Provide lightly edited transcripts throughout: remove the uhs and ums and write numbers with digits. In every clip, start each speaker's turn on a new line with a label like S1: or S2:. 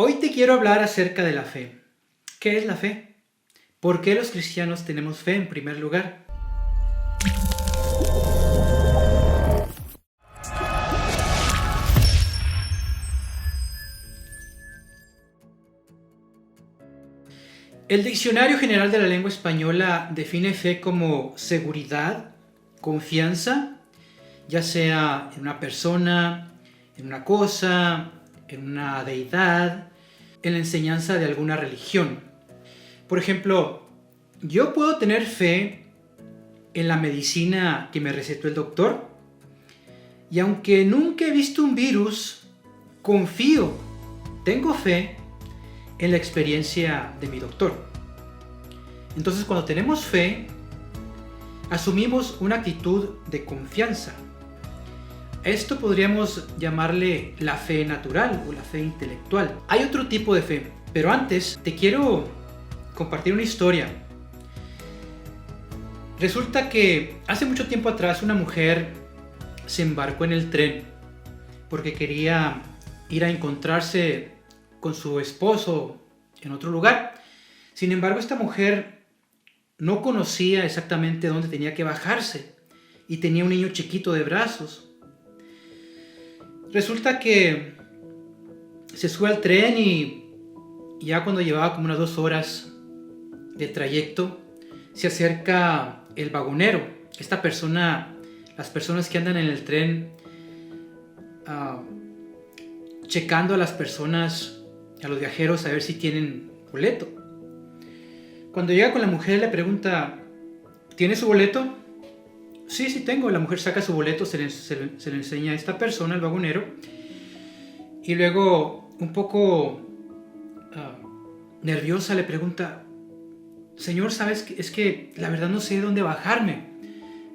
S1: Hoy te quiero hablar acerca de la fe. ¿Qué es la fe? ¿Por qué los cristianos tenemos fe en primer lugar? El Diccionario General de la Lengua Española define fe como seguridad, confianza, ya sea en una persona, en una cosa, en una deidad, en la enseñanza de alguna religión. Por ejemplo, yo puedo tener fe en la medicina que me recetó el doctor, y aunque nunca he visto un virus, confío, tengo fe en la experiencia de mi doctor. Entonces, cuando tenemos fe, asumimos una actitud de confianza. Esto podríamos llamarle la fe natural o la fe intelectual. Hay otro tipo de fe, pero antes te quiero compartir una historia. Resulta que hace mucho tiempo atrás una mujer se embarcó en el tren porque quería ir a encontrarse con su esposo en otro lugar. Sin embargo, esta mujer no conocía exactamente dónde tenía que bajarse y tenía un niño chiquito de brazos. Resulta que se sube al tren y ya cuando llevaba como unas 2 horas de trayecto, se acerca el vagonero. Esta persona, las personas que andan en el tren, checando a las personas, a los viajeros, a ver si tienen boleto. Cuando llega con la mujer le pregunta, ¿tiene su boleto? Sí, sí tengo. La mujer saca su boleto, se le enseña a esta persona, al vagonero, y luego un poco nerviosa le pregunta, señor, ¿sabes qué? Es que la verdad no sé dónde bajarme.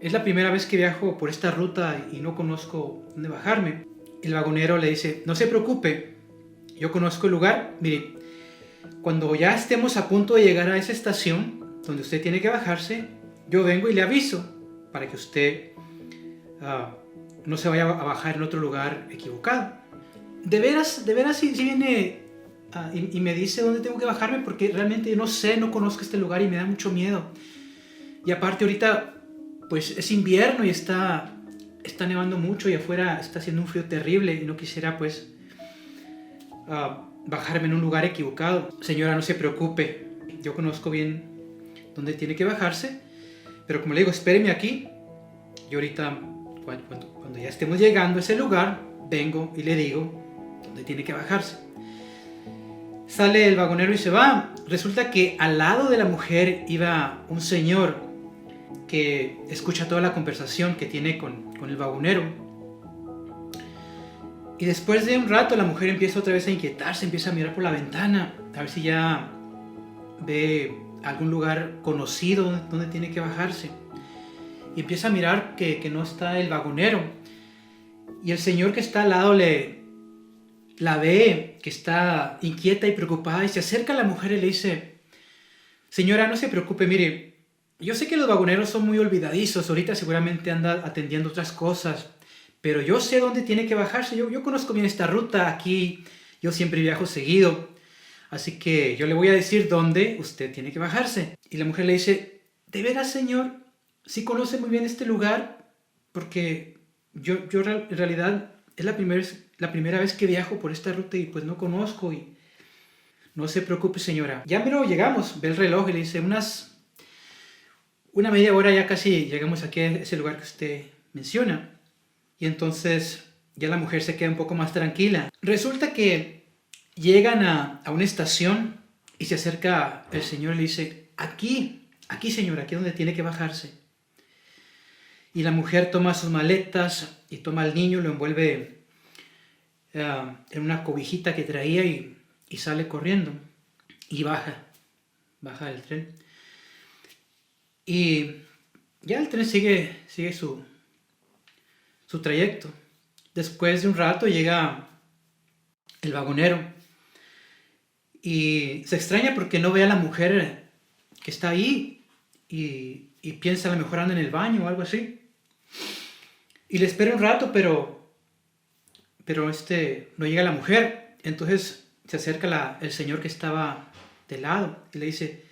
S1: Es la primera vez que viajo por esta ruta y no conozco dónde bajarme. El vagonero le dice, no se preocupe, yo conozco el lugar. Mire, cuando ya estemos a punto de llegar a esa estación donde usted tiene que bajarse, yo vengo y le aviso para que usted no se vaya a bajar en otro lugar equivocado. De veras si viene y me dice dónde tengo que bajarme, porque realmente no sé, no conozco este lugar y me da mucho miedo. Y aparte ahorita pues es invierno y está nevando mucho y afuera está haciendo un frío terrible y no quisiera pues bajarme en un lugar equivocado. Señora, no se preocupe, yo conozco bien dónde tiene que bajarse, pero como le digo, espéreme aquí. Y ahorita cuando ya estemos llegando a ese lugar, vengo y le digo dónde tiene que bajarse. Sale el vagonero y se va. Resulta que al lado de la mujer iba un señor que escucha toda la conversación que tiene con el vagonero. Y después de un rato la mujer empieza otra vez a inquietarse, empieza a mirar por la ventana, a ver si ya ve algún lugar conocido donde tiene que bajarse. Y empieza a mirar que no está el vagonero. Y el señor que está al lado la ve, que está inquieta y preocupada, y se acerca a la mujer y le dice, señora, no se preocupe, mire, yo sé que los vagoneros son muy olvidadizos, ahorita seguramente anda atendiendo otras cosas, pero yo sé dónde tiene que bajarse, yo conozco bien esta ruta, aquí yo siempre viajo seguido, así que yo le voy a decir dónde usted tiene que bajarse. Y la mujer le dice, ¿de veras, señor? ¿Sí conoce muy bien este lugar? Porque yo en realidad es la primera vez que viajo por esta ruta y pues no conozco. Y no se preocupe, señora, ya mero llegamos. Ve el reloj y le dice, una media hora ya casi llegamos aquí a ese lugar que usted menciona. Y entonces ya la mujer se queda un poco más tranquila. Resulta que llegan a una estación y se acerca el señor y le dice, aquí señora, aquí es donde tiene que bajarse. Y la mujer toma sus maletas y toma al niño, lo envuelve en una cobijita que traía y sale corriendo. Y baja del tren. Y ya el tren sigue su trayecto. Después de un rato llega el vagonero y se extraña porque no ve a la mujer que está ahí y piensa a lo mejor anda en el baño o algo así. Y le espera un rato, pero no llega la mujer. Entonces se acerca el señor que estaba de lado y le dice,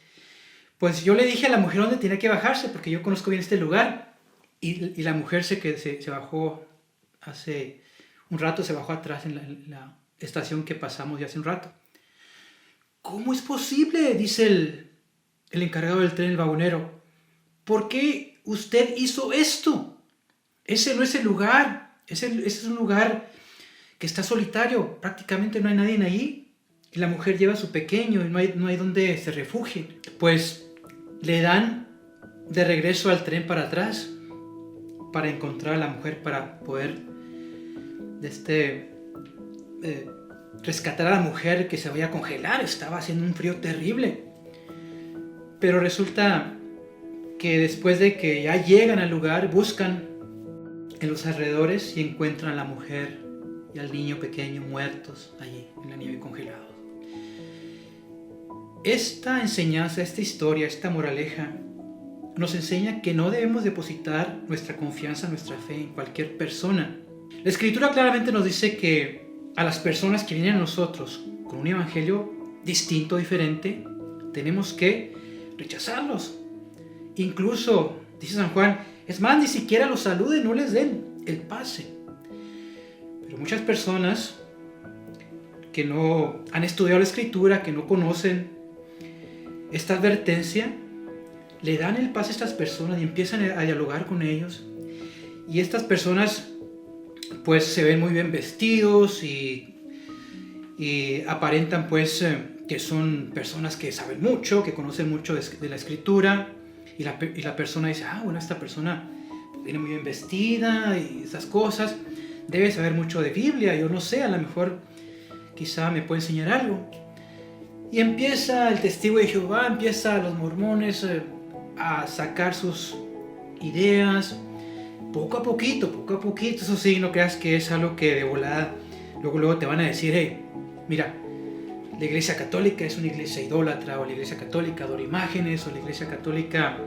S1: pues yo le dije a la mujer dónde tenía que bajarse porque yo conozco bien este lugar. Y la mujer se bajó hace un rato, se bajó atrás en la estación que pasamos ya hace un rato. ¿Cómo es posible?, dice el encargado del tren, el vagonero. ¿Por qué usted hizo esto? Ese no es el lugar. Ese es un lugar que está solitario. Prácticamente no hay nadie allí. Y la mujer lleva a su pequeño y no hay donde se refugie. Pues le dan de regreso al tren para atrás para encontrar a la mujer, para poder rescatar a la mujer que se vaya a congelar. Estaba haciendo un frío terrible. Pero resulta que después de que ya llegan al lugar, buscan en los alrededores y encuentran a la mujer y al niño pequeño muertos allí en la nieve congelados. Esta enseñanza, esta historia, esta moraleja nos enseña que no debemos depositar nuestra confianza, nuestra fe en cualquier persona. La Escritura claramente nos dice que a las personas que vienen a nosotros con un evangelio distinto, diferente, tenemos que rechazarlos. Incluso, dice San Juan, es más, ni siquiera los saluden, no les den el pase. Pero muchas personas que no han estudiado la Escritura, que no conocen esta advertencia, le dan el pase a estas personas y empiezan a dialogar con ellos. Y estas personas pues se ven muy bien vestidos y aparentan pues que son personas que saben mucho, que conocen mucho de la Escritura. Y la persona dice, bueno, esta persona viene muy bien vestida y esas cosas, debe saber mucho de Biblia, yo no sé, a lo mejor quizá me puede enseñar algo. Y empieza el testigo de Jehová, empieza los mormones a sacar sus ideas, poco a poquito, eso sí, no creas que es algo que de volada, luego te van a decir, hey, mira, la iglesia católica es una iglesia idólatra, o la iglesia católica adora imágenes, o la iglesia católica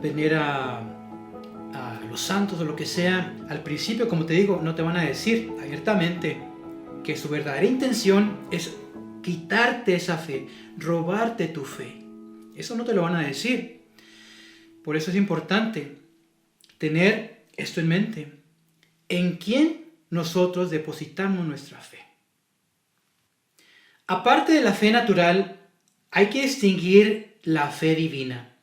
S1: venera a los santos o lo que sea. Al principio, como te digo, no te van a decir abiertamente que su verdadera intención es quitarte esa fe, robarte tu fe. Eso no te lo van a decir. Por eso es importante tener esto en mente. ¿En quién nosotros depositamos nuestra fe? Aparte de la fe natural, hay que distinguir la fe divina.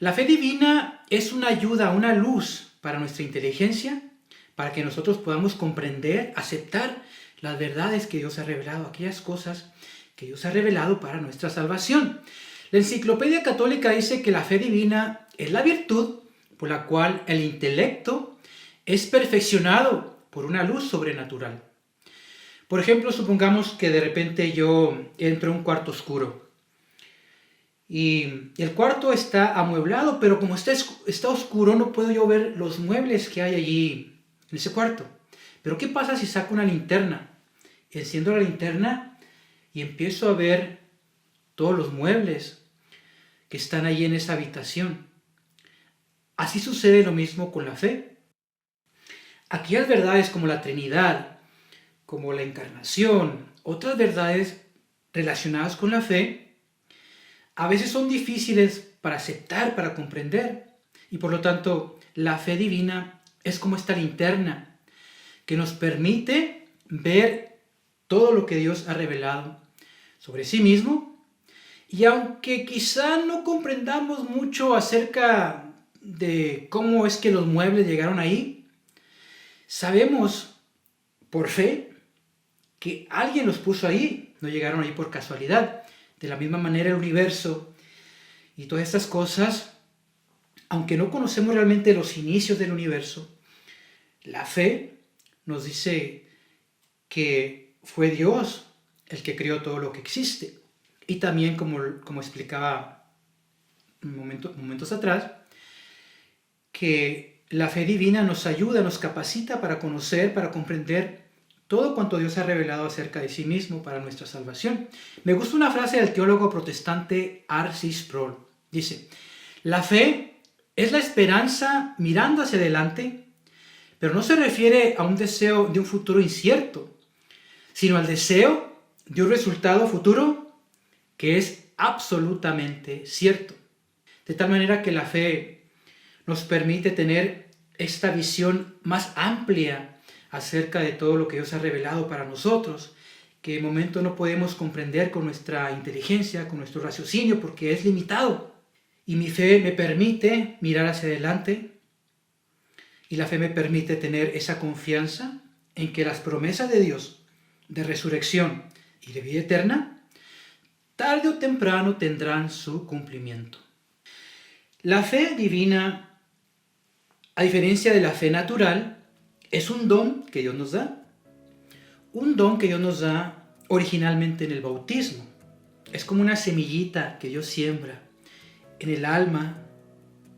S1: La fe divina es una ayuda, una luz para nuestra inteligencia, para que nosotros podamos comprender, aceptar las verdades que Dios ha revelado, aquellas cosas que Dios ha revelado para nuestra salvación. La Enciclopedia Católica dice que la fe divina es la virtud por la cual el intelecto es perfeccionado por una luz sobrenatural. Por ejemplo, supongamos que de repente yo entro a un cuarto oscuro y el cuarto está amueblado, pero como está oscuro no puedo yo ver los muebles que hay allí en ese cuarto. Pero ¿qué pasa si saco una linterna? Enciendo la linterna y empiezo a ver todos los muebles que están allí en esa habitación. Así sucede lo mismo con la fe. Aquellas verdades como la Trinidad, como la encarnación, otras verdades relacionadas con la fe, a veces son difíciles para aceptar, para comprender. Y por lo tanto, la fe divina es como esta linterna que nos permite ver todo lo que Dios ha revelado sobre sí mismo. Y aunque quizá no comprendamos mucho acerca de cómo es que los muebles llegaron ahí, sabemos por fe que alguien los puso ahí, no llegaron ahí por casualidad. De la misma manera el universo y todas estas cosas, aunque no conocemos realmente los inicios del universo, la fe nos dice que fue Dios el que creó todo lo que existe. Y también, como explicaba momentos atrás, que la fe divina nos ayuda, nos capacita para conocer, para comprender todo cuanto Dios ha revelado acerca de sí mismo para nuestra salvación. Me gusta una frase del teólogo protestante R.C. Sproul. Dice, la fe es la esperanza mirando hacia adelante, pero no se refiere a un deseo de un futuro incierto, sino al deseo de un resultado futuro que es absolutamente cierto. De tal manera que la fe nos permite tener esta visión más amplia acerca de todo lo que Dios ha revelado para nosotros, que de momento no podemos comprender con nuestra inteligencia, con nuestro raciocinio, porque es limitado. Y mi fe me permite mirar hacia adelante, y la fe me permite tener esa confianza en que las promesas de Dios de resurrección y de vida eterna, tarde o temprano tendrán su cumplimiento. La fe divina, a diferencia de la fe natural, es un don que Dios nos da. Un don que Dios nos da originalmente en el bautismo. Es como una semillita que Dios siembra en el alma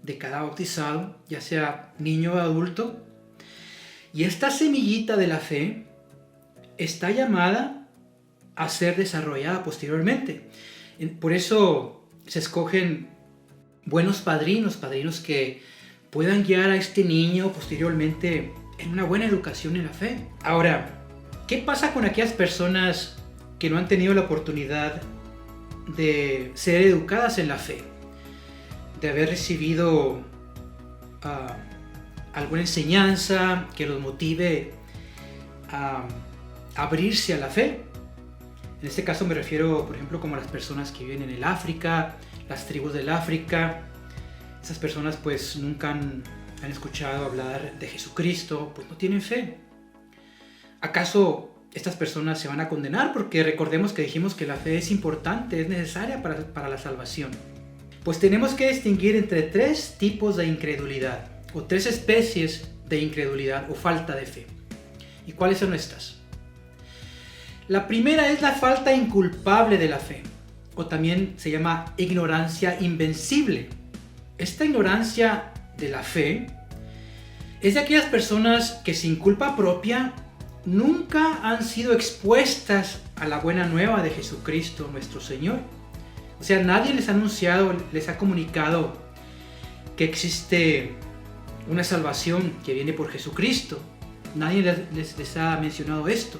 S1: de cada bautizado, ya sea niño o adulto. Y esta semillita de la fe está llamada a ser desarrollada posteriormente. Por eso se escogen buenos padrinos que puedan guiar a este niño posteriormente en una buena educación en la fe. Ahora, ¿qué pasa con aquellas personas que no han tenido la oportunidad de ser educadas en la fe? De haber recibido alguna enseñanza que los motive a abrirse a la fe. En este caso me refiero, por ejemplo, como a las personas que viven en el África, las tribus del África. Esas personas pues nunca han escuchado hablar de Jesucristo, pues no tienen fe. ¿Acaso estas personas se van a condenar? Porque recordemos que dijimos que la fe es importante, es necesaria para la salvación. Pues tenemos que distinguir entre tres tipos de incredulidad, o tres especies de incredulidad o falta de fe. ¿Y cuáles son estas? La primera es la falta inculpable de la fe, o también se llama ignorancia invencible. Esta ignorancia de la fe es de aquellas personas que sin culpa propia nunca han sido expuestas a la buena nueva de Jesucristo nuestro Señor. O sea, nadie les ha anunciado, les ha comunicado que existe una salvación que viene por Jesucristo. Nadie les ha mencionado esto.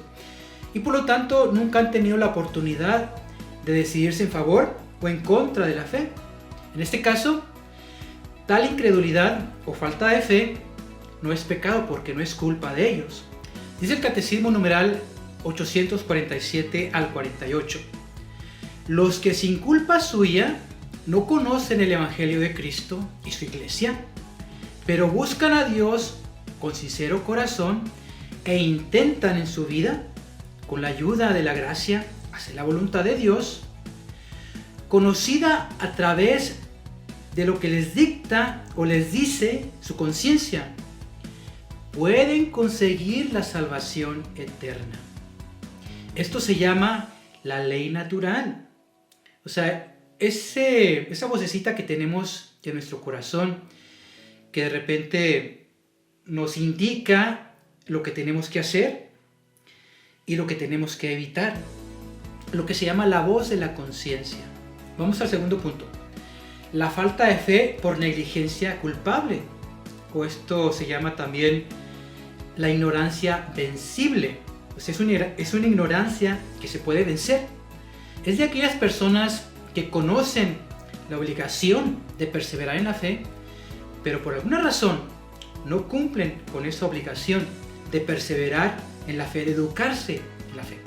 S1: Y por lo tanto, nunca han tenido la oportunidad de decidirse en favor o en contra de la fe. En este caso, tal incredulidad o falta de fe no es pecado porque no es culpa de ellos. Dice el Catecismo numeral 847 al 48. Los que sin culpa suya no conocen el Evangelio de Cristo y su iglesia, pero buscan a Dios con sincero corazón e intentan en su vida, con la ayuda de la gracia, hacer la voluntad de Dios, conocida a través de lo que les dicta o les dice su conciencia, pueden conseguir la salvación eterna. Esto se llama la ley natural. O sea, esa vocecita que tenemos en nuestro corazón, que de repente nos indica lo que tenemos que hacer y lo que tenemos que evitar. Lo que se llama la voz de la conciencia. Vamos al segundo punto. La falta de fe por negligencia culpable. O esto se llama también la ignorancia vencible. O sea, es una ignorancia que se puede vencer. Es de aquellas personas que conocen la obligación de perseverar en la fe, pero por alguna razón no cumplen con esa obligación de perseverar en la fe, de educarse en la fe.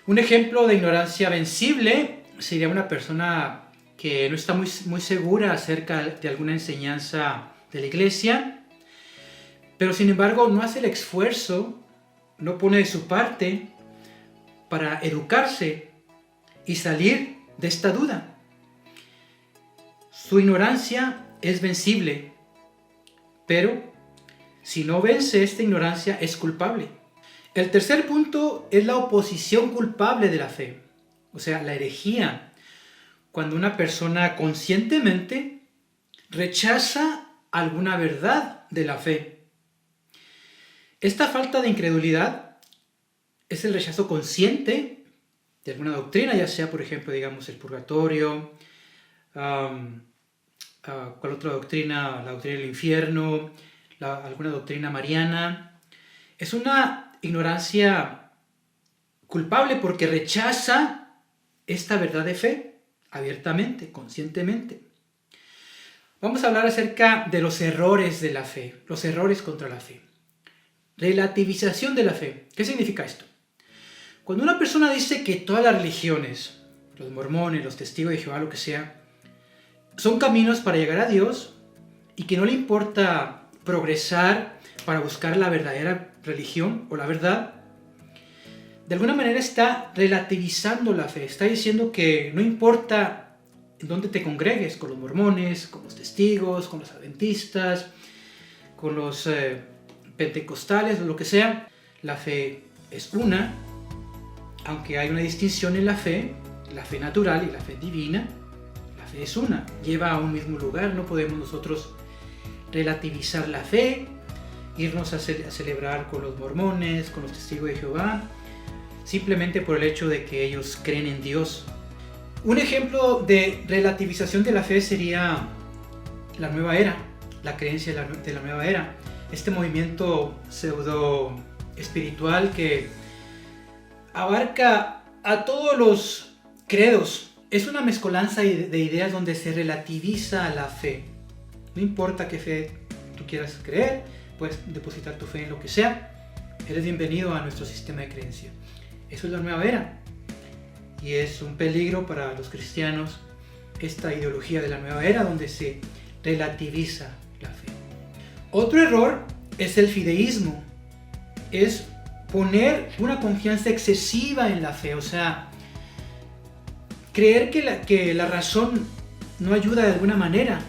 S1: Un ejemplo de ignorancia vencible sería una persona que no está muy segura acerca de alguna enseñanza de la iglesia, pero sin embargo no hace el esfuerzo, no pone de su parte para educarse y salir de esta duda. Su ignorancia es vencible, pero si no vence esta ignorancia es culpable. El tercer punto es la oposición culpable de la fe, o sea, la herejía, cuando una persona conscientemente rechaza alguna verdad de la fe. Esta falta de incredulidad es el rechazo consciente de alguna doctrina, ya sea, por ejemplo, digamos, el purgatorio, ¿cuál otra doctrina? La doctrina del infierno, alguna doctrina mariana. Es una ignorancia culpable porque rechaza esta verdad de fe abiertamente, conscientemente. Vamos a hablar acerca de los errores de la fe, los errores contra la fe. Relativización de la fe. ¿Qué significa esto? Cuando una persona dice que todas las religiones, los mormones, los testigos de Jehová, lo que sea, son caminos para llegar a Dios y que no le importa progresar para buscar la verdadera religión o la verdad, de alguna manera está relativizando la fe. Está diciendo que no importa en dónde te congregues, con los mormones, con los testigos, con los adventistas, con los pentecostales o lo que sea, la fe es una, aunque hay una distinción en la fe natural y la fe divina. La fe es una, lleva a un mismo lugar. No podemos nosotros relativizar la fe, irnos a celebrar con los mormones, con los testigos de Jehová, simplemente por el hecho de que ellos creen en Dios. Un ejemplo de relativización de la fe sería la nueva era, la creencia de la nueva era. Este movimiento pseudo espiritual que abarca a todos los credos. Es una mezcolanza de ideas donde se relativiza la fe. No importa qué fe tú quieras creer, puedes depositar tu fe en lo que sea. Eres bienvenido a nuestro sistema de creencia. Eso es la nueva era. Y es un peligro para los cristianos esta ideología de la nueva era donde se relativiza la fe. Otro error es el fideísmo. Es poner una confianza excesiva en la fe. O sea, creer que la razón no ayuda de alguna manera,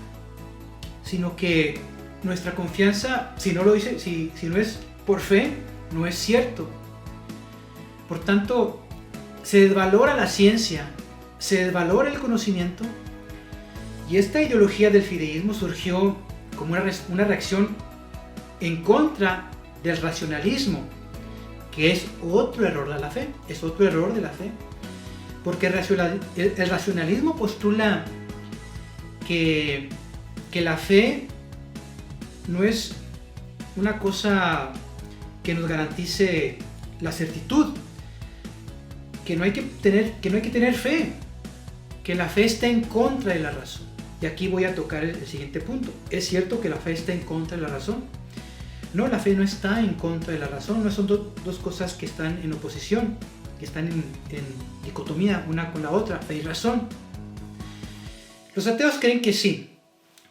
S1: sino que nuestra confianza, si no lo dice, si no es por fe, no es cierto. Por tanto, se desvalora la ciencia, se desvalora el conocimiento, y esta ideología del fideísmo surgió como una reacción en contra del racionalismo, que es otro error de la fe, porque el racionalismo postula que la fe no es una cosa que nos garantice la certitud, que no hay que tener fe, que la fe está en contra de la razón. Y aquí voy a tocar el siguiente punto. ¿Es cierto que la fe está en contra de la razón? No, la fe no está en contra de la razón. No son dos cosas que están en oposición, que están en dicotomía una con la otra, fe y razón. Los ateos creen que sí.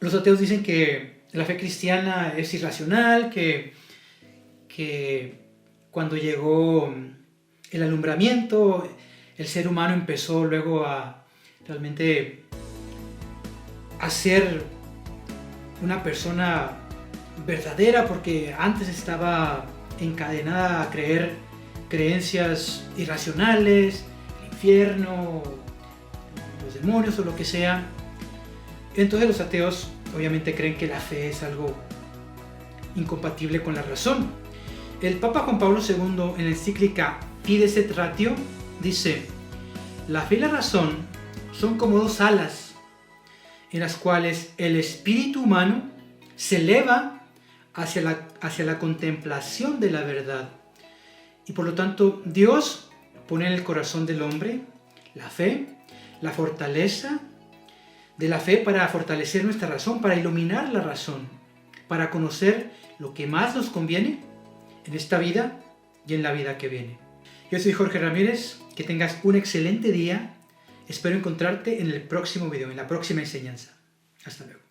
S1: Los ateos dicen que la fe cristiana es irracional, que cuando llegó el alumbramiento, el ser humano empezó luego a realmente a ser una persona verdadera, porque antes estaba encadenada a creer creencias irracionales, el infierno, los demonios o lo que sea. Entonces los ateos obviamente creen que la fe es algo incompatible con la razón. El Papa Juan Pablo II, en la encíclica Fides et Ratio, dice: la fe y la razón son como dos alas en las cuales el espíritu humano se eleva hacia la contemplación de la verdad. Y por lo tanto, Dios pone en el corazón del hombre la fe, la fortaleza de la fe para fortalecer nuestra razón, para iluminar la razón, para conocer lo que más nos conviene en esta vida y en la vida que viene. Yo soy Jorge Ramírez, que tengas un excelente día. Espero encontrarte en el próximo video, en la próxima enseñanza. Hasta luego.